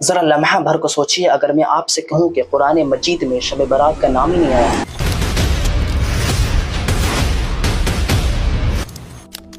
ذرا لمحہ بھر کو سوچیے، اگر میں آپ سے کہوں کہ قرآن مجید میں شب برات کا نام ہی نہیں آیا۔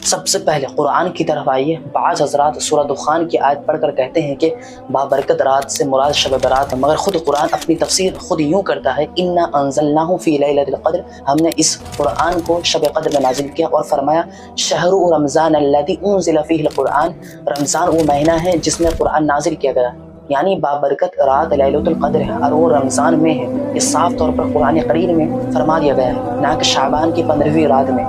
سب سے پہلے قرآن کی طرف آئیے۔ بعض حضرات سورہ دخان کی آیت پڑھ کر کہتے ہیں کہ بابرکت رات سے مراد شب برات ہے، مگر خود قرآن اپنی تفسیر خود یوں کرتا ہے، انا انزلناہ فی لیلۃ القدر، ہم نے اس قرآن کو شب قدر میں نازل کیا، اور فرمایا شہر رمضان الذی انزل فیہ القرآن، رمضان وہ مہینہ ہے جس میں قرآن نازل کیا گیا، یعنی بابرکت رات لیلۃ القدر ہے اور وہ رمضان میں ہے۔ یہ صاف طور پر قرآن قریم میں فرما دیا گیا ہے، نہ کہ شعبان کی 15ویں رات میں۔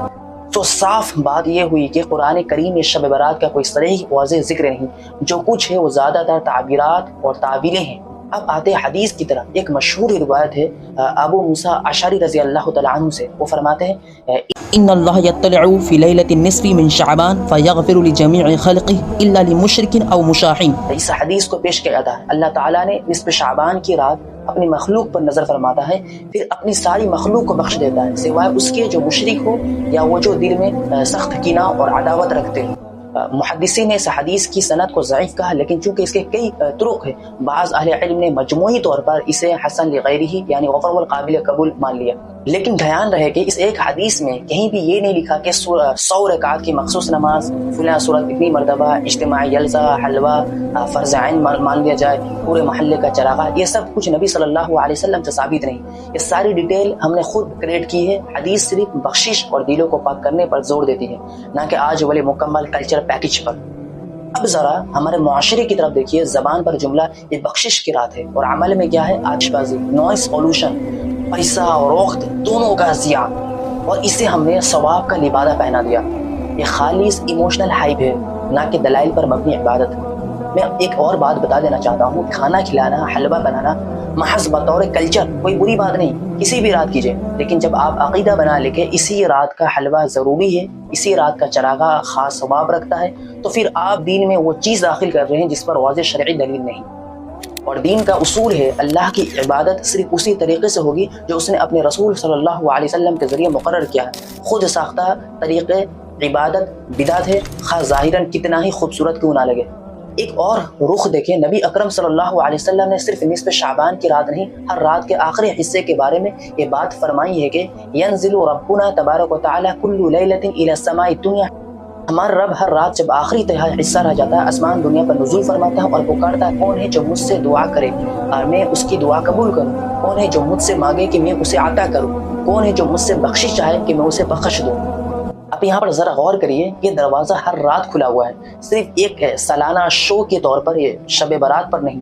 تو صاف بات یہ ہوئی کہ قرآن کریم میں شب برات کا کوئی صریح واضح ذکر نہیں، جو کچھ ہے وہ زیادہ تر تعبیرات اور تعبیریں ہیں۔ اب آتے حدیث کی طرف۔ ایک مشہور روایت ہے ابو موسیٰ اشعری رضی اللہ تعالیٰ عنہ سے، وہ فرماتے ہیں ان اللہ یطلع فی لیلۃ النصف من شعبان فیغفر لجمیع خلقہ الا لمشرک او مشاحن۔ اس حدیث کو پیش کیا جاتا ہے، اللہ تعالیٰ نے نصف شعبان کی رات اپنی مخلوق پر نظر فرماتا ہے، پھر اپنی ساری مخلوق کو بخش دیتا ہے سوائے اس کے جو مشرک ہو یا وہ جو دل میں سخت کینہ اور عداوت رکھتے ہیں۔ محدثین نے اس حدیث کی سند کو ضعیف کہا، لیکن چونکہ اس کے کئی طرق ہیں، بعض اہل علم نے مجموعی طور پر اسے حسن لغیرہ یعنی غفر والقابل قبول مان لیا۔ لیکن دھیان رہے کہ اس ایک حدیث میں کہیں بھی یہ نہیں لکھا کہ 100 رکعت کی مخصوص نماز، فلاں صورت اتنی مرتبہ، اجتماعی جلسہ، حلوہ، فرض عین مان لیا جائے، پورے محلے کا چراغاں، یہ سب کچھ نبی صلی اللہ علیہ وسلم سے ثابت نہیں۔ یہ ساری ڈیٹیل ہم نے خود کریٹ کی ہے۔ حدیث صرف بخشش اور دلوں کو پاک کرنے پر زور دیتی ہے، نہ کہ آج والے مکمل کلچر پیکج پر۔ اب ذرا ہمارے معاشرے کی طرف دیکھیے۔ زبان پر جملہ یہ بخشش کی رات ہے، اور عمل میں کیا ہے؟ آتش بازی، نوائز پولوشن، پیسہ اور وقت دونوں کا ضیاع، اور اسے ہم نے ثواب کا لبادہ پہنا دیا۔ یہ خالص ایموشنل ہائپ ہے، نہ کہ دلائل پر مبنی عبادت۔ میں ایک اور بات بتا دینا چاہتا ہوں، کھانا کھلانا، حلوہ بنانا محض بطور کلچر کوئی بری بات نہیں، کسی بھی رات کیجیے، لیکن جب آپ عقیدہ بنا لے کہ اسی رات کا حلوہ ضروری ہے، اسی رات کا چراغاں خاص ثواب رکھتا ہے، تو پھر آپ دین میں وہ چیز داخل کر رہے ہیں جس پر واضح شرعی دلیل نہیں۔ اور دین کا اصول ہے اللہ کی عبادت صرف اسی طریقے سے ہوگی جو اس نے اپنے رسول صلی اللہ علیہ وسلم کے ذریعے مقرر کیا ہے۔ خود ساختہ طریقے عبادت بدعت ہے، خواہ ظاہراً کتنا ہی خوبصورت کیوں نہ لگے۔ ایک اور رخ دیکھیں، نبی اکرم صلی اللہ علیہ وسلم نے صرف نصف شعبان کی رات نہیں، ہر رات کے آخری حصے کے بارے میں یہ بات فرمائی ہے کہ ینزل ربنا تبارک و تعالی کل لیلۃ الی السماء الدنیا، ہمارا رب ہر رات جب آخری تہائی حصہ رہ جاتا ہے، آسمان دنیا پر نزول فرماتا ہے اور پکارتا ہے، کون ہے جو مجھ سے دعا کرے اور میں اس کی دعا قبول کروں، کون ہے جو مجھ سے مانگے کہ میں اسے عطا کروں، کون ہے جو مجھ سے بخشش چاہے کہ میں اسے بخش دوں۔ اب یہاں پر ذرا غور کریے، یہ دروازہ ہر رات کھلا ہوا ہے، صرف ایک سالانہ شو کے طور پر، یہ شب برات پر نہیں۔